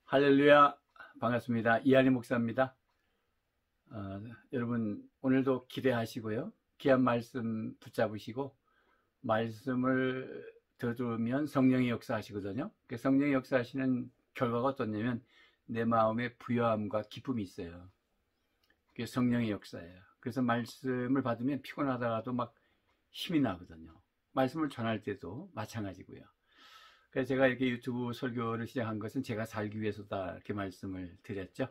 할렐루야, 반갑습니다. 이한희 목사입니다. 여러분 오늘도 기대하시고요, 귀한 말씀 붙잡으시고, 말씀을 들으면 성령이 역사하시거든요. 성령이 역사하시는 결과가 어떠냐면 내 마음에 부요함과 기쁨이 있어요. 그게 성령의 역사예요. 그래서 말씀을 받으면 피곤하다가도 막 힘이 나거든요. 말씀을 전할 때도 마찬가지고요. 그래서 제가 이렇게 유튜브 설교를 시작한 것은 제가 살기 위해서다, 이렇게 말씀을 드렸죠.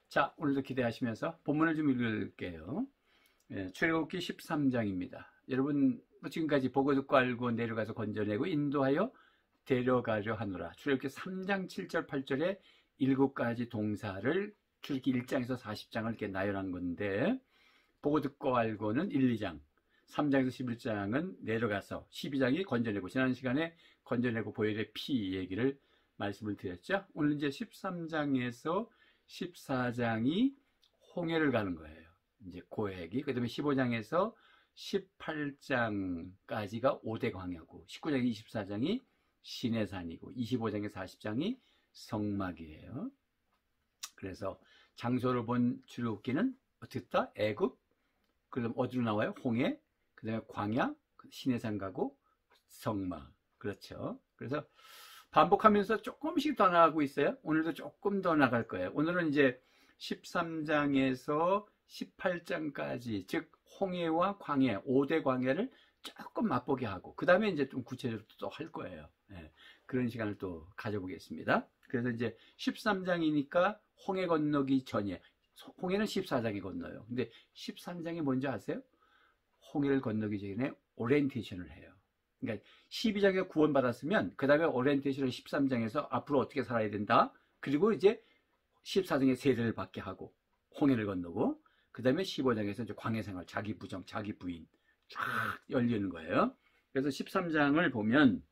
자, 오늘도 기대하시면서 본문을 좀 읽을게요. 출애굽기 13장입니다. 여러분 지금까지 보고 듣고 알고 내려가서 건져내고 인도하여 데려가려 하노라. 출애굽기 3장 7절 8절에 7가지 동사를 출애굽기 1장에서 40장을 이렇게 나열한 건데, 보고 듣고 알고는 1, 2장, 3장에서 11장은 내려가서, 12장이 건져내고, 지난 시간에 건져내고 보혈의 피 얘기를 말씀을 드렸죠. 오늘 이제 13장에서 14장이 홍해를 가는 거예요. 이제 고획이. 그 다음에 15장에서 18장까지가 5대 광야고, 19장 24장이 시내산이고, 25장에서 40장이 성막이에요. 그래서 장소를 본 출애굽기는 어떻게 했다? 애굽, 그 다음 어디로 나와요? 홍해, 그 다음에 광야, 시내산 가고 성막. 그렇죠. 그래서 반복하면서 조금씩 더 나가고 있어요. 오늘도 조금 더 나갈 거예요. 오늘은 이제 13장에서 18장까지, 즉 홍해와 광야, 5대 광야를 조금 맛보게 하고, 그 다음에 이제 좀 구체적으로 또 할 거예요. 그런 시간을 또 가져보겠습니다. 그래서 이제 13장이니까 홍해 건너기 전이에요. 홍해는 14장에 건너요. 근데 13장이 뭔지 아세요? 홍해를 건너기 전에 오리엔테이션을 해요. 그러니까 12장에 구원받았으면 그 다음에 오리엔테이션을 13장에서 앞으로 어떻게 살아야 된다, 그리고 이제 14장에 세례를 받게 하고 홍해를 건너고, 그 다음에 15장에서 이제 광야생활, 자기 부정, 자기 부인 쫙 열리는 거예요. 그래서 13장을 보면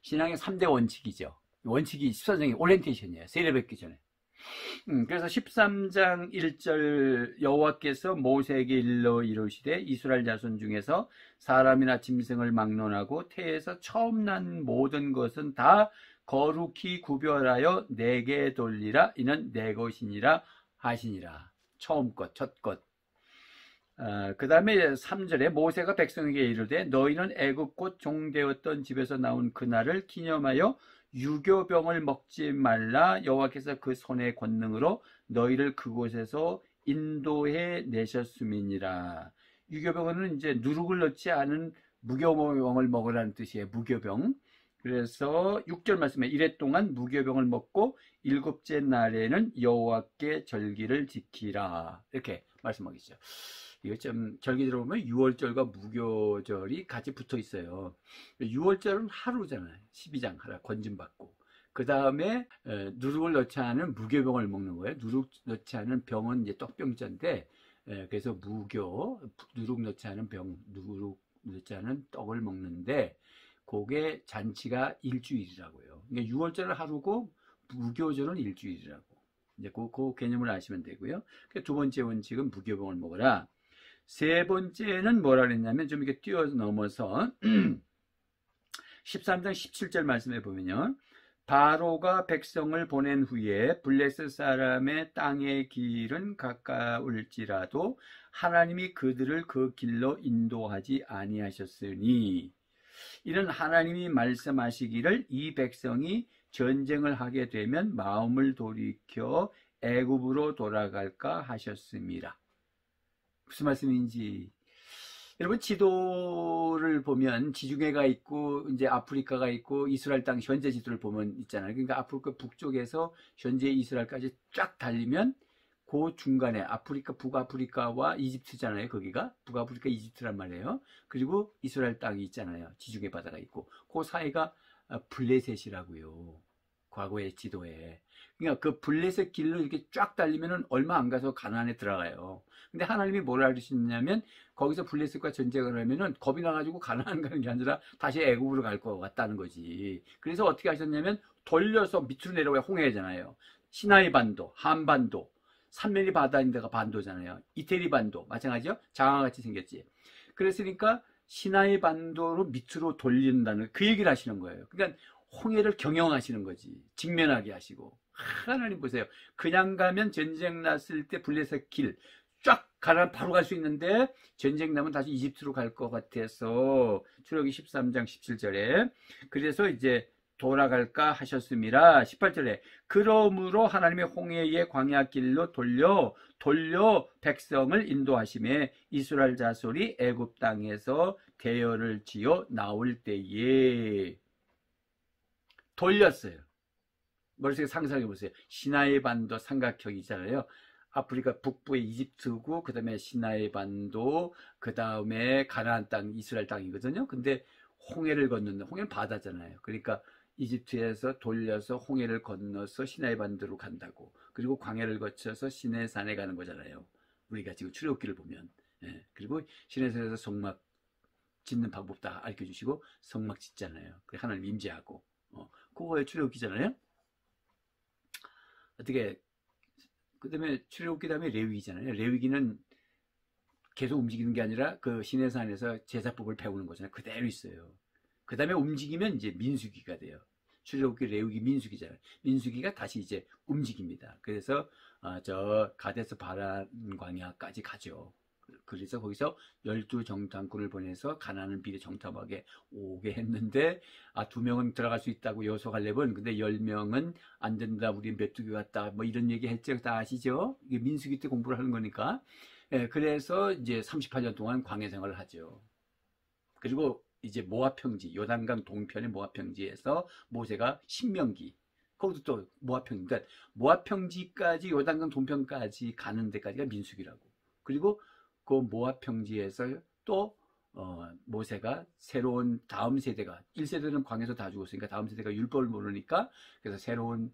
신앙의 3대 원칙이죠. 원칙이 14장이 오리엔테이션이에요. 세례 받기 전에. 그래서 13장 1절, 여호와께서 모세에게 일러 이르시되 이스라엘 자손 중에서 사람이나 짐승을 막론하고 태에서 처음 난 모든 것은 다 거룩히 구별하여 내게 돌리라. 이는 내 것이니라 하시니라. 처음 것, 첫 것. 그 다음에 3절에 모세가 백성에게 이르되 너희는 애굽 곧 종되었던 집에서 나온 그날을 기념하여 유교병을 먹지 말라. 여호와께서 그 손의 권능으로 너희를 그곳에서 인도해 내셨음이니라. 유교병은 이제 누룩을 넣지 않은 무교병을 먹으라는 뜻이에요. 무교병. 그래서 6절 말씀에 이래 동안 무교병을 먹고 7째 날에는 여호와께 절기를 지키라, 이렇게 말씀하겠죠. 이거 좀 절기대로 보면 6월절과 무교절이 같이 붙어 있어요. 6월절은 하루잖아요. 12장 하루 건짐받고, 그 다음에 누룩을 넣지 않은 무교병을 먹는 거예요. 누룩 넣지 않은 병은 이제 떡병자인데, 그래서 무교, 누룩 넣지 않은 병, 누룩 넣지 않은 떡을 먹는데, 그게 잔치가 일주일이라고요. 그러니까 6월절은 하루고 무교절은 일주일이라고. 이제 그 개념을 아시면 되고요. 두 번째 원칙은 무교병을 먹어라. 세 번째는 뭐라 그랬냐면, 좀 이렇게 뛰어넘어서 13장 17절 말씀해 보면요, 바로가 백성을 보낸 후에 블레셋 사람의 땅의 길은 가까울지라도 하나님이 그들을 그 길로 인도하지 아니하셨으니, 이는 하나님이 말씀하시기를 이 백성이 전쟁을 하게 되면 마음을 돌이켜 애굽으로 돌아갈까 하셨습니다. 무슨 말씀인지, 여러분 지도를 보면 지중해가 있고 이제 아프리카가 있고 이스라엘 땅 현재 지도를 보면 있잖아요. 그러니까 아프리카 북쪽에서 현재 이스라엘까지 쫙 달리면 그 중간에 아프리카, 북아프리카와 이집트잖아요. 거기가 북아프리카 이집트란 말이에요. 그리고 이스라엘 땅이 있잖아요. 지중해 바다가 있고 그 사이가 블레셋이라고요. 과거의 지도에. 그러니까 그 블레셋 길로 이렇게 쫙 달리면은 얼마 안 가서 가나안에 들어가요. 근데 하나님이 뭐라 그러시냐면, 거기서 블레셋과 전쟁을 하면은 겁이 나가지고 가나안 가는 게 아니라 다시 애굽으로 갈 것 같다는 거지. 그래서 어떻게 하셨냐면 돌려서 밑으로 내려가야 홍해잖아요. 시나이 반도, 한반도, 삼면이 바다인데가 반도잖아요. 이태리 반도 마찬가지죠. 장화같이 생겼지. 그랬으니까 시나이 반도로 밑으로 돌린다는 그 얘기를 하시는 거예요. 그러니까 홍해를 경영하시는 거지. 직면하게 하시고. 하나님 보세요. 그냥 가면 전쟁 났을 때 블레셋 길 쫙 가라 바로 갈 수 있는데 전쟁 나면 다시 이집트로 갈 것 같아서 출애굽기 13장 17절에 그래서 이제 돌아갈까 하셨습니다. 18절에 그러므로 하나님의 홍해의 광야 길로 돌려 백성을 인도하심에 이스라엘 자손이 애굽 땅에서 대열을 지어 나올 때에 돌렸어요. 머릿속에 상상해 보세요. 시나이 반도 삼각형이잖아요. 아프리카 북부의 이집트고 그 다음에 시나이 반도 그 다음에 가나안 땅 이스라엘 땅이거든요. 근데 홍해를 건너는 홍해는 바다잖아요. 그러니까 이집트에서 돌려서 홍해를 건너서 시나이 반도로 간다고. 그리고 광야를 거쳐서 시내산에 가는 거잖아요. 우리가 지금 출애굽기를 보면. 예. 그리고 시내산에서 성막 짓는 방법 다 알려 주시고 성막 짓잖아요. 그래 하나님 임재하고. 그거의 출애굽기잖아요. 어떻게 그 다음에 출애굽기 다음에 레위기잖아요. 레위기는 계속 움직이는 게 아니라 그 시내산에서 제사법을 배우는 거잖아요. 그대로 있어요. 그 다음에 움직이면 이제 민수기가 돼요. 출애굽기, 레위기, 민수기잖아요. 민수기가 다시 이제 움직입니다. 그래서 저 가데스 바란 광야까지 가죠. 그래서 거기서 12정탐꾼을 보내서 가나안을 미리 정탐하게 오게 했는데 2명은 들어갈 수 있다고 여호수아 갈렙은 근데 10명은 안 된다. 우리 메뚜기 같다. 뭐 이런 얘기 했죠. 다 아시죠? 이게 민수기 때 공부를 하는 거니까. 예, 그래서 이제 38년 동안 광야 생활을 하죠. 그리고 이제 모압 평지, 요단강 동편의 모압 평지에서 모세가 신명기 거기도 또 모압 평지, 그러니까 모압 평지까지 요단강 동편까지 가는 데까지가 민수기라고. 그리고 그 모압 평지에서 또 모세가 새로운 다음 세대가 1세대는 광야에서 다 죽었으니까 다음 세대가 율법을 모르니까 그래서 새로운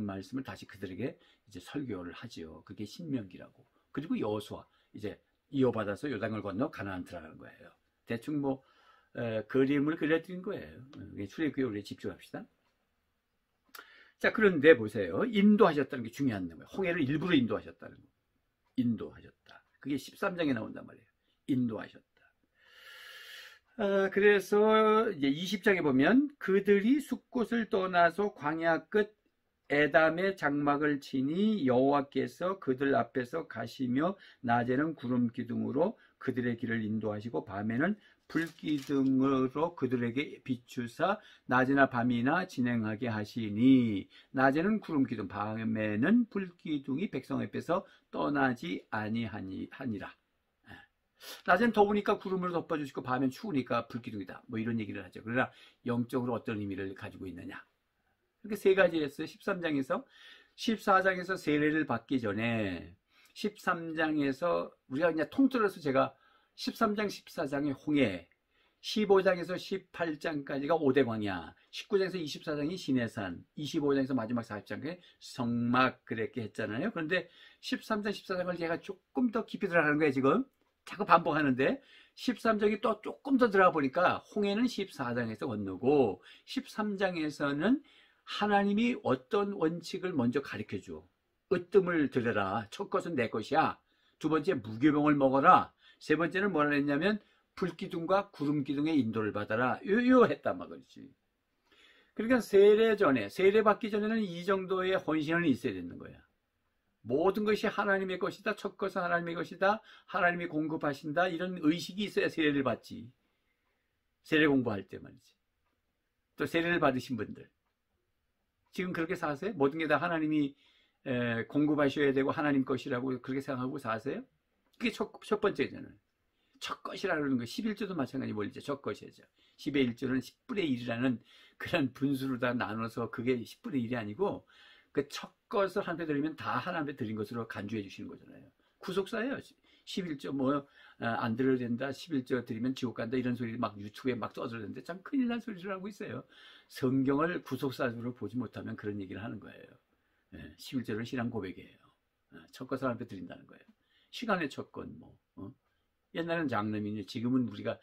말씀을 다시 그들에게 이제 설교를 하지요. 그게 신명기라고. 그리고 여호수아 이제 이어받아서 요단을 건너 가나안 들어가는 거예요. 대충 뭐 그림을 그려드린 거예요. 출애굽기에 우리 집중합시다. 자, 그런데 보세요. 인도하셨다는 게 중요한 거예요. 홍해를 일부러 인도하셨다는 거. 인도하셨다. 그게 13장에 나온단 말이에요. 인도하셨다. 그래서 이제 20장에 보면 그들이 숲곳을 떠나서 광야 끝 에담의 장막을 치니 여호와께서 그들 앞에서 가시며 낮에는 구름 기둥으로 그들의 길을 인도하시고 밤에는 불기둥으로 그들에게 비추사 낮이나 밤이나 진행하게 하시니 낮에는 구름 기둥 밤에는 불기둥이 백성 앞에서 떠나지 아니하니라. 낮엔 더우니까 구름으로 덮어주시고 밤엔 추우니까 불기둥이다. 뭐 이런 얘기를 하죠. 그러나 영적으로 어떤 의미를 가지고 있느냐. 이렇게 세 가지 했어요. 13장에서 14장에서 세례를 받기 전에 13장에서 우리가 그냥 통틀어서 제가 13장 14장의 홍해 15장에서 18장까지가 5대 광야 19장에서 24장이 시내산 25장에서 마지막 40장에 성막 그렇게 했잖아요. 그런데 13장 14장을 제가 조금 더 깊이 들어가는 거예요. 지금 자꾸 반복하는데 13장이 또 조금 더 들어가 보니까 홍해는 14장에서 건너고 13장에서는 하나님이 어떤 원칙을 먼저 가르쳐줘. 으뜸을 들여라. 첫 것은 내 것이야. 두 번째 무교병을 먹어라. 세 번째는 뭐라 했냐면 불기둥과 구름기둥의 인도를 받아라. 요 했단 말이지. 그러니까 세례 받기 전에는 이 정도의 헌신은 있어야 되는 거야. 모든 것이 하나님의 것이다. 첫 것은 하나님의 것이다. 하나님이 공급하신다. 이런 의식이 있어야 세례를 받지. 세례 공부할 때 말이지. 또 세례를 받으신 분들. 지금 그렇게 사세요? 모든 게 다 하나님이 공급하셔야 되고 하나님 것이라고 그렇게 생각하고 사세요? 그게 첫 번째잖아요. 첫 것이라고 그러는 거 11조도 마찬가지 뭘죠? 첫 것이죠. 10의 1조는 10분의 1이라는 그런 분수로 다 나눠서 그게 10분의 1이 아니고 그 첫 것을 하나님께 드리면 다 하나님께 드린 것으로 간주해 주시는 거잖아요. 구속사예요. 11조 뭐 안 드려도 된다. 11조 드리면 지옥 간다. 이런 소리 막 유튜브에 막 떠들었는데 참 큰일 난 소리를 하고 있어요. 성경을 구속사로 보지 못하면 그런 얘기를 하는 거예요. 11조는 신앙 고백이에요. 첫 것을 하나님께 드린다는 거예요. 시간의 첫 것 뭐. 옛날에는 장남이니 지금은 우리가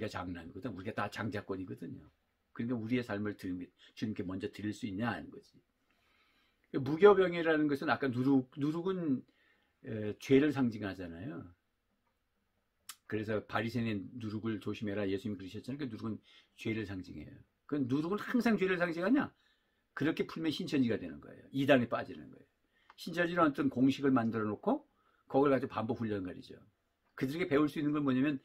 장남이거든. 우리가 다 장자권이거든요. 그러니까 우리의 삶을 주님께 먼저 드릴 수 있냐 하는 거지. 무교병이라는 것은 아까 누룩은 죄를 상징하잖아요. 그래서 바리새인의 누룩을 조심해라 예수님이 그러셨잖아요. 그 누룩은 죄를 상징해요. 그 누룩은 항상 죄를 상징하냐? 그렇게 풀면 신천지가 되는 거예요. 이단에 빠지는 거예요. 신천지는 어떤 공식을 만들어 놓고 그걸 가지고 반복 훈련거리죠. 그들에게 배울 수 있는 건 뭐냐면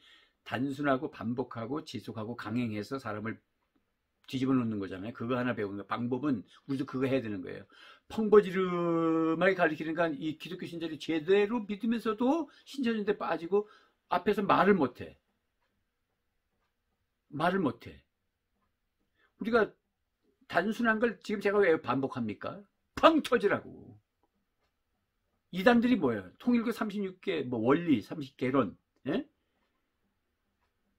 단순하고 반복하고 지속하고 강행해서 사람을 뒤집어 놓는 거잖아요. 그거 하나 배우는 거. 방법은 우리도 그거 해야 되는 거예요. 펑버지름하게 가르치니까 이 기독교 신자들이 제대로 믿으면서도 신천지인데 빠지고 앞에서 말을 못해. 말을 못해. 우리가 단순한 걸 지금 제가 왜 반복합니까? 펑 터지라고. 이단들이 뭐예요? 통일교 36개, 뭐 원리 30개론, 예?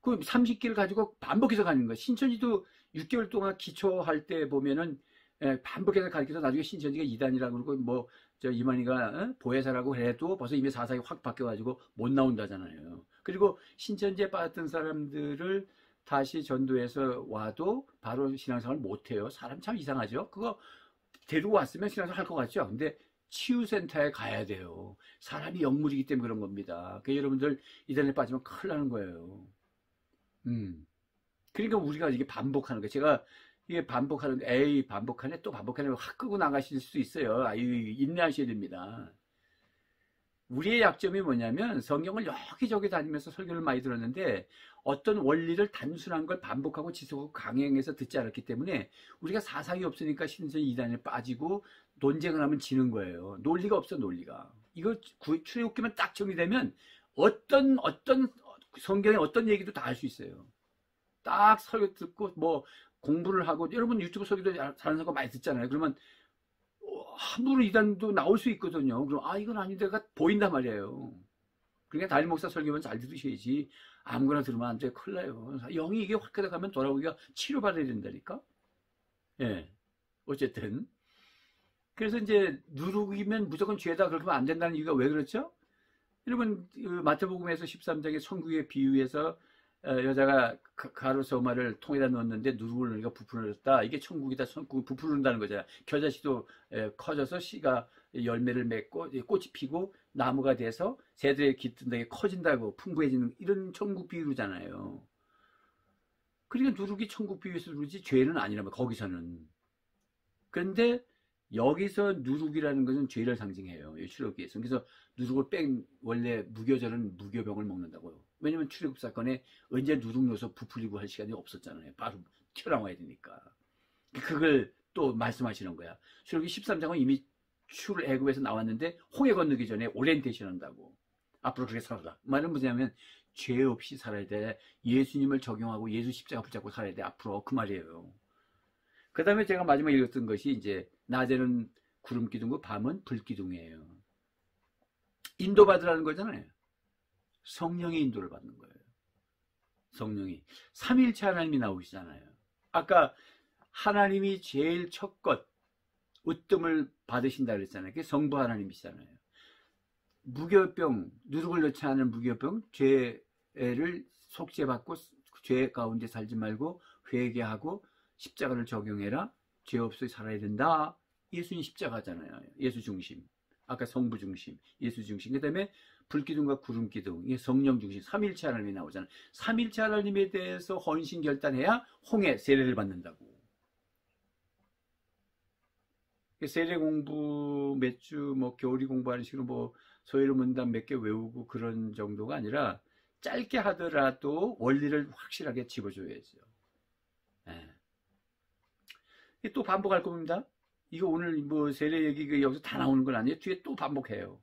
그 30개를 가지고 반복해서 가는 거예요. 신천지도 6개월 동안 기초할 때 보면은 반복해서 가르쳐서 나중에 신천지가 이단이라고 그러고 뭐 저 이만희가 보혜사라고 해도 벌써 이미 사상이 확 바뀌어가지고 못 나온다잖아요. 그리고 신천지에 빠졌던 사람들을 다시 전도해서 와도 바로 신앙생활을 못해요. 사람 참 이상하죠. 그거 데리고 왔으면 신앙생활 할 것 같죠. 근데 치유센터에 가야 돼요. 사람이 영물이기 때문에 그런 겁니다. 그러니까 여러분들 이단에 빠지면 큰일 나는 거예요. 그러니까 우리가 이게 반복하는 거예요. 제가 이게 반복하는데, 에이, 반복하네, 또 반복하네, 확 끄고 나가실 수도 있어요. 아유, 인내하셔야 됩니다. 우리의 약점이 뭐냐면 성경을 여기저기 다니면서 설교를 많이 들었는데 어떤 원리를 단순한 걸 반복하고 지속하고 강행해서 듣지 않았기 때문에 우리가 사상이 없으니까 신천지 이단에 빠지고 논쟁을 하면 지는 거예요. 논리가 없어, 논리가. 이거 출애굽기만 딱 정리되면 어떤 성경의 어떤 얘기도 다 할 수 있어요. 딱 설교 듣고 뭐 공부를 하고, 여러분 유튜브 설교도 다른 사람 많이 듣잖아요. 그러면 함부로 이단도 나올 수 있거든요. 그럼 이건 아닌데가 보인단 말이에요. 그러니까 담임 목사 설교만 잘 들으셔야지 아무거나 들으면 안 돼. 큰일 나요. 영이 이게 확 가면 돌아오기가 치료받아야 된다니까. 예. 어쨌든 그래서 이제 누룩이면 무조건 죄다 그렇게 하면 안 된다는 이유가 왜 그렇죠? 여러분 마태복음에서 13장의 천국의 비유에서 여자가 가루소마를 통에다 넣었는데 누룩을 넣으니까 부풀어졌다. 이게 천국이다. 천국을 부풀는다는 거잖아요. 겨자씨도 커져서 씨가 열매를 맺고 꽃이 피고 나무가 돼서 새들에 깃든다게 커진다고 풍부해지는 이런 천국 비유잖아요. 그러니까 누룩이 천국 비유에서 누룩이지 죄는 아니라면 거기서는. 그런데 여기서 누룩이라는 것은 죄를 상징해요. 출애굽기에서. 그래서 누룩을 뺀 원래 무교절은 무교병을 먹는다고요. 왜냐면 출애굽 사건에 언제 누룩 넣어서 부풀리고 할 시간이 없었잖아요. 바로 튀어나와야 되니까. 그걸 또 말씀하시는 거야. 출애굽기 13장은 이미 출애굽에서 나왔는데 홍해 건너기 전에 오리엔테이션 한다고. 앞으로 그렇게 살아라. 말은 뭐냐면 죄 없이 살아야 돼. 예수님을 적용하고 예수 십자가 붙잡고 살아야 돼. 앞으로 그 말이에요. 그 다음에 제가 마지막에 읽었던 것이 이제 낮에는 구름 기둥이고 밤은 불 기둥이에요. 인도받으라는 거잖아요. 성령의 인도를 받는 거예요. 성령이. 삼위일체 하나님이 나오시잖아요. 아까 하나님이 제일 첫 것, 으뜸을 받으신다 그랬잖아요. 그게 성부 하나님이시잖아요. 무교병, 누룩을 넣지 않은 무교병, 죄를 속죄받고 죄 가운데 살지 말고 회개하고 십자가를 적용해라. 죄 없이 살아야 된다. 예수님 십자가잖아요. 예수 중심. 아까 성부 중심, 예수 중심. 그 다음에 불기둥과 구름기둥, 이게 성령 중심, 삼일체 하나님이 나오잖아요. 삼일체 하나님에 대해서 헌신 결단해야 홍해 세례를 받는다고. 세례 공부 몇 주, 뭐 교리 공부하는 식으로 뭐 소위로 문단 몇 개 외우고 그런 정도가 아니라 짧게 하더라도 원리를 확실하게 집어줘야죠. 또 반복할 겁니다. 이거 오늘 뭐 세례 얘기 여기서 다 나오는 건 아니에요. 뒤에 또 반복해요.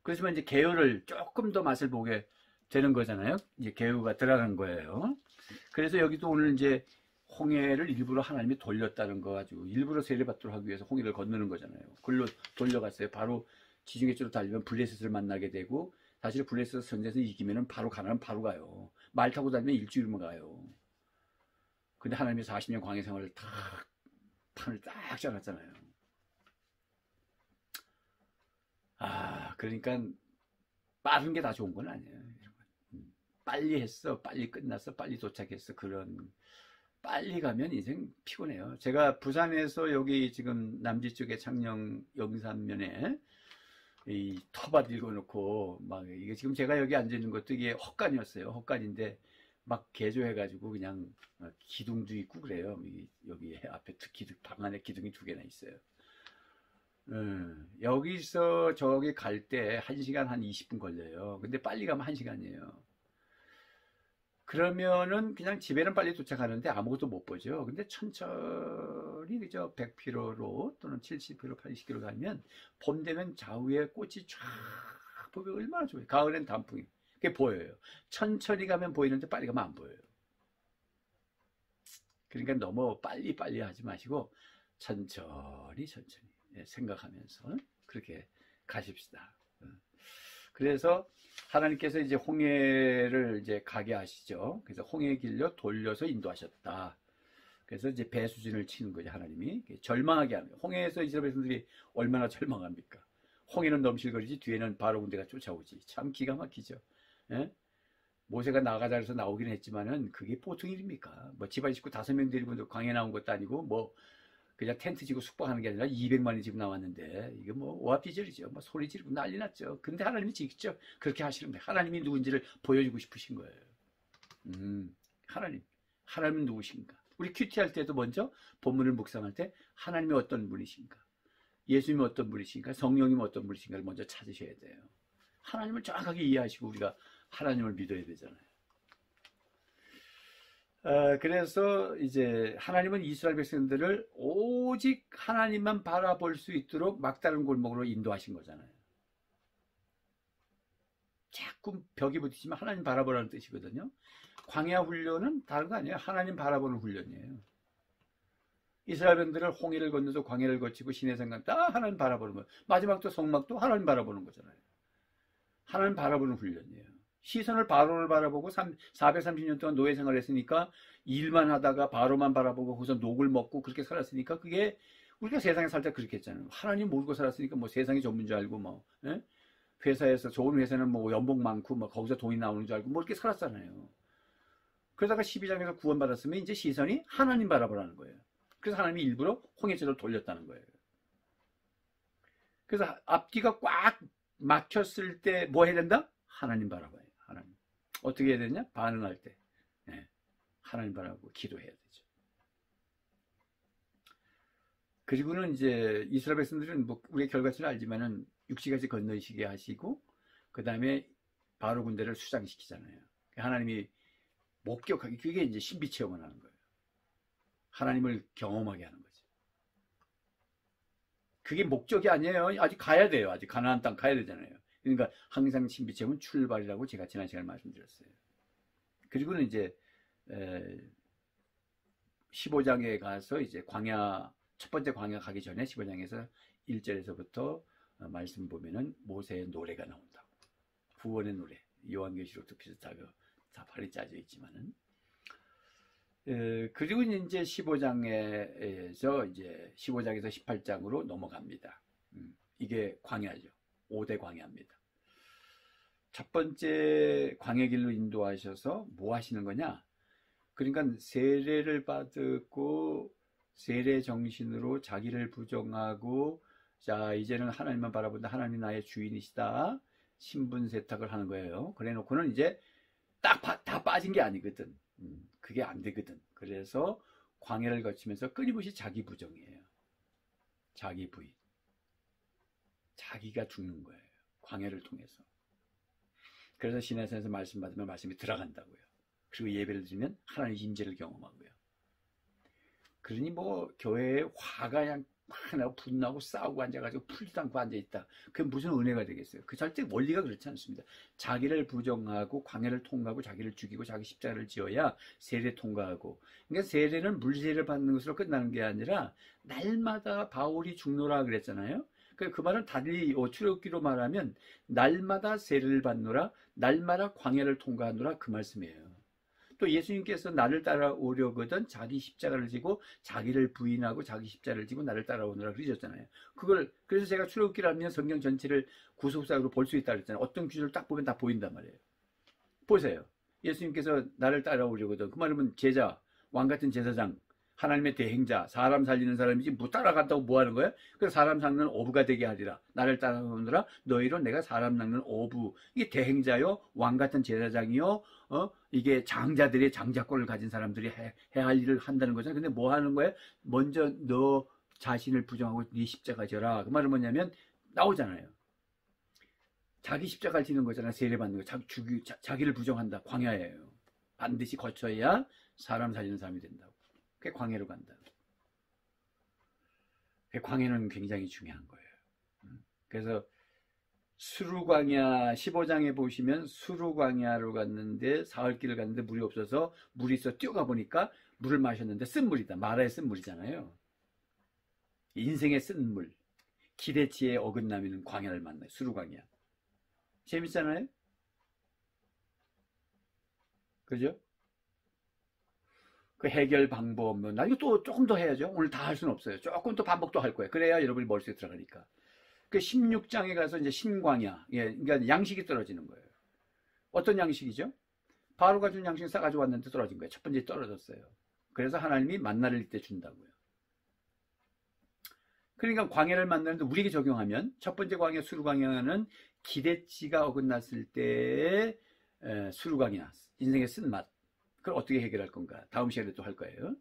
그렇지만 이제 개요를 조금 더 맛을 보게 되는 거잖아요. 이제 개요가 들어간 거예요. 그래서 여기도 오늘 이제 홍해를 일부러 하나님이 돌렸다는 거 가지고 일부러 세례받도록 하기 위해서 홍해를 건너는 거잖아요. 글로 돌려갔어요. 바로 지중해 쪽으로 달리면 블레셋을 만나게 되고, 사실 블레셋 전쟁에서 이기면은 바로 가나안 바로 가요. 말 타고 다니면 일주일이면 가요. 근데 하나님이 40년 광야 생활을 판을 딱 짜놨잖아요. 그러니까 빠른 게 다 좋은 건 아니에요. 빨리 했어, 빨리 끝났어, 빨리 도착했어. 그런 빨리 가면 인생 피곤해요. 제가 부산에서 여기 지금 남지 쪽에 창녕 영산면에 이 터밭 읽어놓고 막 이게 지금 제가 여기 앉아 있는 것도 이게 헛간이었어요. 헛간인데 막 개조해가지고 그냥 기둥도 있고 그래요. 여기 앞에 방 안에 기둥이 2개나 있어요. 여기서 저기 갈 때 1시간 한 20분 걸려요. 근데 빨리 가면 1시간이에요. 그러면은 그냥 집에는 빨리 도착하는데 아무것도 못 보죠. 근데 천천히 그저 100km로 또는 70km, 80km 가면 봄 되면 좌우에 꽃이 쫙 보면 얼마나 좋아요. 가을엔 단풍이 그게 보여요. 천천히 가면 보이는데 빨리 가면 안 보여요. 그러니까 너무 빨리 하지 마시고 천천히 생각하면서 그렇게 가십시다. 그래서 하나님께서 이제 홍해를 이제 가게 하시죠. 그래서 홍해 길로 돌려서 인도하셨다. 그래서 이제 배수진을 치는 거죠. 하나님이 절망하게 합니다. 홍해에서 이스라엘 백성들이 얼마나 절망합니까? 홍해는 넘실거리지 뒤에는 바로 군대가 쫓아오지. 참 기가 막히죠. 예? 모세가 나가자 해서 나오긴 했지만은 그게 보통 일입니까? 뭐 집안 식구 5명 데리고 광해 나온 것도 아니고 뭐 그냥 텐트 지고 숙박하는 게 아니라 200만이 지금 나왔는데 이게 뭐 오합지졸이죠. 뭐 소리 지르고 난리 났죠. 근데 하나님이 직접 그렇게 하시는 거예요. 하나님이 누군지를 보여주고 싶으신 거예요. 하나님은 누구신가? 우리 큐티 할 때도 먼저 본문을 묵상할 때 하나님이 어떤 분이신가? 예수님이 어떤 분이신가? 성령님이 어떤 분이신가를 먼저 찾으셔야 돼요. 하나님을 정확하게 이해하시고 우리가 하나님을 믿어야 되잖아요. 그래서 이제 하나님은 이스라엘 백성들을 오직 하나님만 바라볼 수 있도록 막다른 골목으로 인도하신 거잖아요. 자꾸 벽이 붙이지만 하나님 바라보라는 뜻이거든요. 광야 훈련은 다른 거 아니에요. 하나님 바라보는 훈련이에요. 이스라엘 백성들을 홍해를 건너서 광야를 거치고 시내산 다 하나님 바라보는 거예요. 마지막도 성막도 하나님 바라보는 거잖아요. 하나님 바라보는 훈련이에요. 시선을 바로를 바라보고 430년 동안 노예 생활을 했으니까 일만 하다가 바로만 바라보고 거기서 녹을 먹고 그렇게 살았으니까 그게 우리가 세상에 살 때 그렇게 했잖아요. 하나님 모르고 살았으니까 뭐 세상이 전부인 줄 알고 뭐 회사에서 좋은 회사는 뭐 연봉 많고 뭐 거기서 돈이 나오는 줄 알고 뭐 이렇게 살았잖아요. 그러다가 12장에서 구원받았으면 이제 시선이 하나님 바라보라는 거예요. 그래서 하나님이 일부러 홍해제를 돌렸다는 거예요. 그래서 앞뒤가 꽉 막혔을 때 뭐 해야 된다? 하나님 바라봐요. 하나님. 어떻게 해야 되냐? 반응할 때. 하나님 바라보고 기도해야 되죠. 그리고는 이제 이스라엘 백성들은 뭐 우리의 결과치를 알지만은 육지까지 건너시게 하시고 그 다음에 바로 군대를 수장시키잖아요. 하나님이 목격하기 그게 이제 신비 체험을 하는 거예요. 하나님을 경험하게 하는 거죠. 그게 목적이 아니에요. 아직 가야 돼요. 아직 가나안 땅 가야 되잖아요. 그러니까 항상 신비 체험은 출발이라고 제가 지난 시간에 말씀드렸어요. 그리고는 이제 15장에 가서 이제 첫 번째 광야 가기 전에 15장에서 1절에서부터 말씀 보면은 모세의 노래가 나온다고. 구원의 노래. 요한계시록도 비슷하고 다 발이 짜져 있지만은. 그리고 이제 15장에서 이제 15장에서 18장으로 넘어갑니다. 이게 광야죠. 5대 광야입니다. 첫 번째 광야 길로 인도하셔서 뭐 하시는 거냐? 그러니까 세례를 받고 세례 정신으로 자기를 부정하고 자 이제는 하나님만 바라본다. 하나님이 나의 주인이시다. 신분 세탁을 하는 거예요. 그래 놓고는 이제 다 빠진 게 아니거든. 그게 안 되거든. 그래서 광야를 거치면서 끊임없이 자기 부정이에요. 자기 부인. 자기가 죽는 거예요. 광야를 통해서. 그래서 시내산에서 말씀 받으면 말씀이 들어간다고요. 그리고 예배를 드리면 하나님의 임재를 경험하고요. 그러니 뭐 교회에 화가 그냥 막 나고 분나고 싸우고 앉아가지고 풀지도 않고 앉아있다. 그게 무슨 은혜가 되겠어요? 그 절대 원리가 그렇지 않습니다. 자기를 부정하고 광야를 통과하고 자기를 죽이고 자기 십자가를 지어야 세례 통과하고. 그러니까 세례는 물세례를 받는 것으로 끝나는 게 아니라 날마다 바울이 죽노라 그랬잖아요. 그 말은 달리 출애굽기로 말하면 날마다 세례를 받노라, 날마다 광야를 통과하노라 그 말씀이에요. 또 예수님께서 나를 따라오려거든 자기 십자가를 지고 자기를 부인하고 자기 십자가를 지고 나를 따라오느라 그러셨잖아요. 그래서 제가 출애굽기를 하면 성경 전체를 구속사역으로 볼 수 있다 그랬잖아요. 어떤 구절을 딱 보면 다 보인단 말이에요. 보세요. 예수님께서 나를 따라오려거든 그 말은 제자, 왕같은 제사장 하나님의 대행자, 사람 살리는 사람이지 뭐 따라간다고 뭐 하는 거야? 그래서 사람 낚는 어부가 되게 하리라. 나를 따라오느라 너희로 내가 사람 낚는 어부. 이게 대행자요, 왕 같은 제사장이요, 이게 장자들의 장자권을 가진 사람들이 해야 할 일을 한다는 거잖아. 근데 뭐 하는 거야? 먼저 너 자신을 부정하고 네 십자가 져라. 그 말은 뭐냐면 나오잖아요. 자기 십자가를 지는 거잖아. 세례받는 거. 자기를 부정한다. 광야예요. 반드시 거쳐야 사람 살리는 사람이 된다고. 그게 광야로 간다. 광야는 굉장히 중요한 거예요. 그래서 수루광야 15장에 보시면 수루광야로 갔는데 사흘길을 갔는데 물이 없어서 물이 있어 뛰어가 보니까 물을 마셨는데 쓴물이다. 마라의 쓴물이잖아요. 인생의 쓴물. 기대치의 어긋남이는 광야를 만나요. 수루광야. 재밌잖아요? 그죠? 그 해결 방법, 나 이거 또 조금 더 해야죠. 오늘 다 할 수는 없어요. 조금 또 반복도 할 거예요. 그래야 여러분이 머릿속에 들어가니까. 그 16장에 가서 이제 신광야, 예, 그러니까 양식이 떨어지는 거예요. 어떤 양식이죠? 바로가 준 양식 싸가지고 왔는데 떨어진 거예요. 첫 번째 떨어졌어요. 그래서 하나님이 만나를 이때 준다고요. 그러니까 광야를 만나는데 우리에게 적용하면 첫 번째 광야, 수루광야는 기대치가 어긋났을 때의 수루광야, 인생의 쓴맛. 그걸 어떻게 해결할 건가? 다음 시간에 또 할 거예요.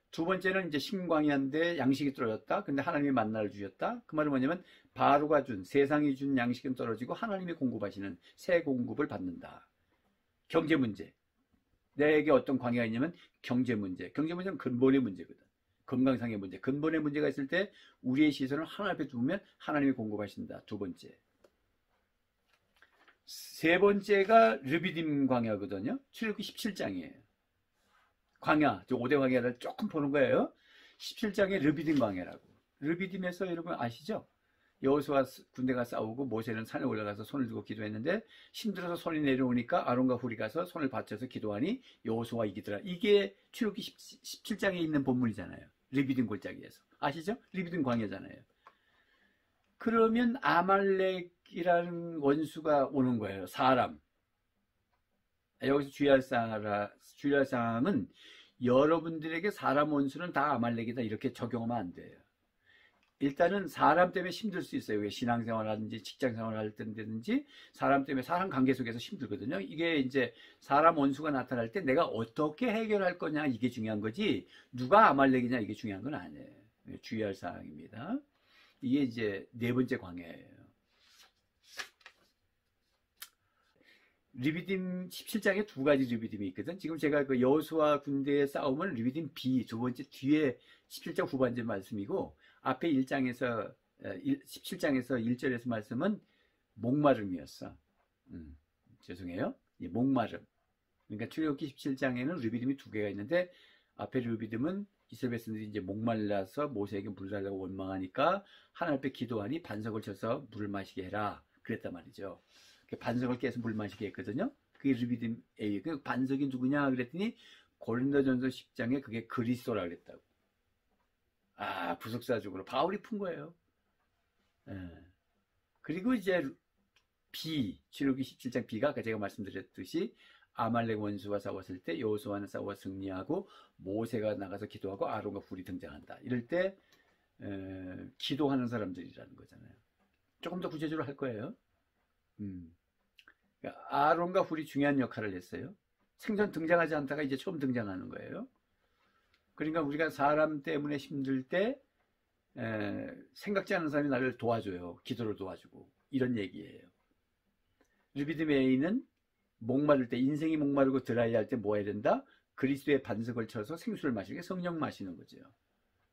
두 번째는 이제 신광야인데 양식이 떨어졌다. 근데 하나님이 만나를 주셨다. 그 말은 뭐냐면 바로가 준, 세상이 준 양식은 떨어지고 하나님이 공급하시는 새 공급을 받는다. 경제 문제. 내게 어떤 광야가 있냐면 경제 문제. 경제 문제는 근본의 문제거든. 건강상의 문제. 근본의 문제가 있을 때 우리의 시선을 하나님 앞에 두면 하나님이 공급하신다. 두 번째. 세 번째가 르비딤 광야거든요. 출애굽기 17장이에요. 광야, 5대 광야를 조금 보는 거예요. 17장에 르비딤 광야라고. 르비딤에서 여러분 아시죠? 여호수아 군대가 싸우고 모세는 산에 올라가서 손을 들고 기도했는데 힘들어서 손이 내려오니까 아론과 훌이 가서 손을 받쳐서 기도하니 여호수아가 이기더라. 이게 출애굽기 17장에 있는 본문이잖아요. 르비딤 골짜기에서. 아시죠? 르비딤 광야잖아요. 그러면 아말렉이라는 원수가 오는 거예요. 사람. 여기서 주의할 사항은 여러분들에게 사람 원수는 다 아말렉이다 이렇게 적용하면 안 돼요. 일단은 사람 때문에 힘들 수 있어요. 신앙생활 하든지 직장생활 할 때든지 사람 때문에 사람 관계 속에서 힘들거든요. 이게 이제 사람 원수가 나타날 때 내가 어떻게 해결할 거냐 이게 중요한 거지 누가 아말렉이냐 이게 중요한 건 아니에요. 주의할 사항입니다. 이게 이제 네 번째 광야예요. 르비딤 17장에 두 가지 르비딤이 있거든. 지금 제가 그 여호수아 군대의 싸움은 르비딤 B 두 번째 뒤에 17장 후반절 말씀이고 앞에 1장에서 17장에서 1절에서 말씀은 목마름이었어. 죄송해요. 예, 목마름. 그러니까 출애굽기 17장에는 르비딤이 두 개가 있는데 앞에 르비딤은 이스라엘 백성들이 이제 목말라서 모세에게 물을 달라고 원망하니까 하나님 앞에 기도하니 반석을 쳐서 물을 마시게 해라. 그랬단 말이죠. 반석을 깨서 물 마시게 했거든요. 그게 르비딤. 그 반석이 누구냐 그랬더니 고린도전서 10장에 그게 그리스도라 그랬다고. 아, 부속사적으로 바울이 푼 거예요. 그리고 이제 출애굽기 17장 B가 아까 제가 말씀드렸듯이 아말렉 원수와 싸웠을 때 여호수아는 싸워 승리하고 모세가 나가서 기도하고 아론과 훌이 등장한다. 이럴 때 기도하는 사람들이라는 거잖아요. 조금 더 구체적으로 할 거예요. 아론과 훌이 중요한 역할을 했어요. 생전 등장하지 않다가 이제 처음 등장하는 거예요. 그러니까 우리가 사람 때문에 힘들 때 생각지 않은 사람이 나를 도와줘요. 기도를 도와주고 이런 얘기예요. 르비딤 A는 목마를 때 인생이 목마르고 드라이할 때 뭐 해야 된다? 그리스도의 반석을 쳐서 생수를 마시는 게 성령 마시는 거죠.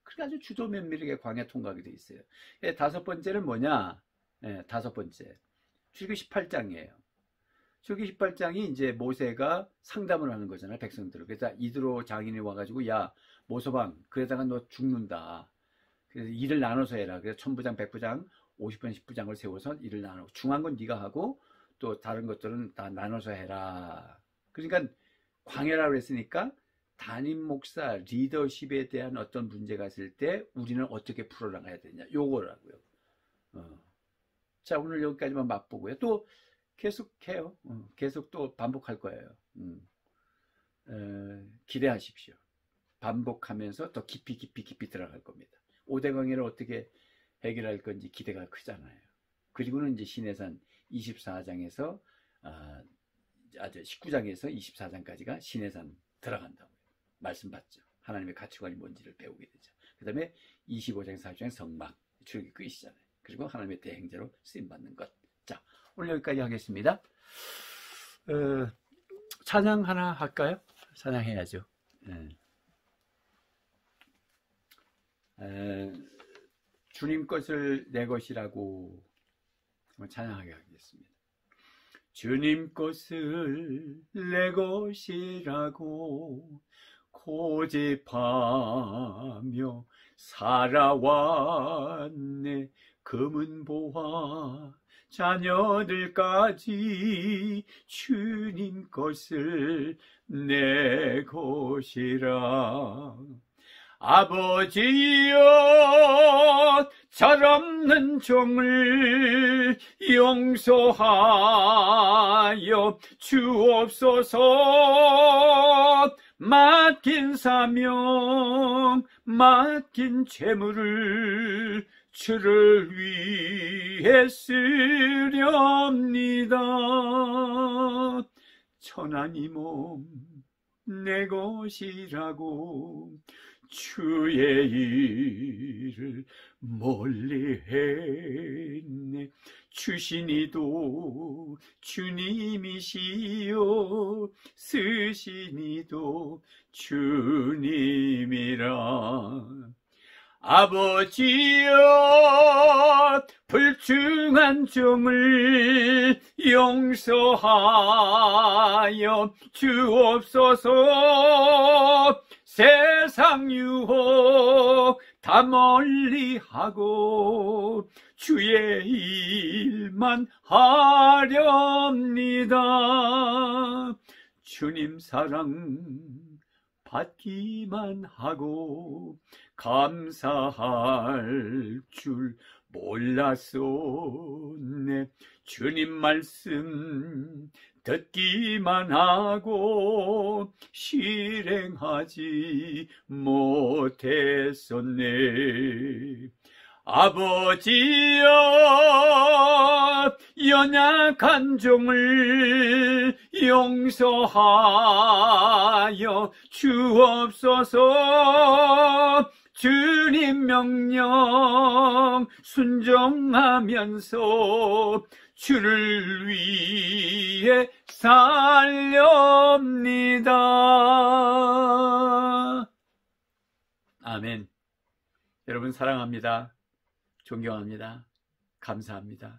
그게 아주 주도 면밀하게 광야 통과하게 돼 있어요. 다섯 번째는 뭐냐? 다섯 번째 출애굽기 18장이에요. 출애굽기 18장이 이제 모세가 상담을 하는 거잖아요. 백성들을. 그래서 이드로 장인이 와가지고 야 모서방 그러다가 너 죽는다. 그래서 일을 나눠서 해라. 그래서 1000부장 100부장 50분 10부장을 세워서 일을 나누고 중요한 건 네가 하고 또 다른 것들은 다 나눠서 해라. 그러니까 광야라고 했으니까 담임 목사 리더십에 대한 어떤 문제가 있을 때 우리는 어떻게 풀어나가야 되냐 요거라고요. 자 오늘 여기까지만 맛보고요. 또 계속해요. 계속 또 반복할 거예요. 기대하십시오. 반복하면서 더 깊이 들어갈 겁니다. 5대 강해를 어떻게 해결할 건지 기대가 크잖아요. 그리고는 이제 신해산 24장에서 19장에서 24장까지가 신해산 들어간다고요. 말씀 받죠. 하나님의 가치관이 뭔지를 배우게 되죠. 그 다음에 25장에서 40장의 성막, 출애굽이 끝이잖아요. 그리고 하나님의 대행자로 쓰임받는 것. 자, 오늘 여기까지 하겠습니다. 찬양 하나 할까요? 찬양해야죠. 주님 것을 내 것이라고 찬양하게 하겠습니다. 주님 것을 내 것이라고 고집하며 살아왔네. 검은 보화 자녀들까지 주님 것을 내 것이라. 아버지여, 철없는 종을 용서하여 주옵소서. 맡긴 사명, 맡긴 재물을 주를 위해 쓰렵니다. 천하니 몸 내 것이라고 주의 일을 멀리 했네. 주시니도 주님이시요, 쓰시니도 주님이라. 아버지여, 불충한 종을 용서하여 주옵소서. 세상 유혹 다 멀리하고 주의 일만 하렵니다. 주님 사랑 받기만 하고 감사할 줄 몰랐었네. 주님 말씀 듣기만 하고 실행하지 못했었네. 아버지여, 연약한 종을 용서하여 주옵소서. 주님 명령 순종하면서 주를 위해 살렵니다. 아멘. 여러분 사랑합니다. 존경합니다. 감사합니다.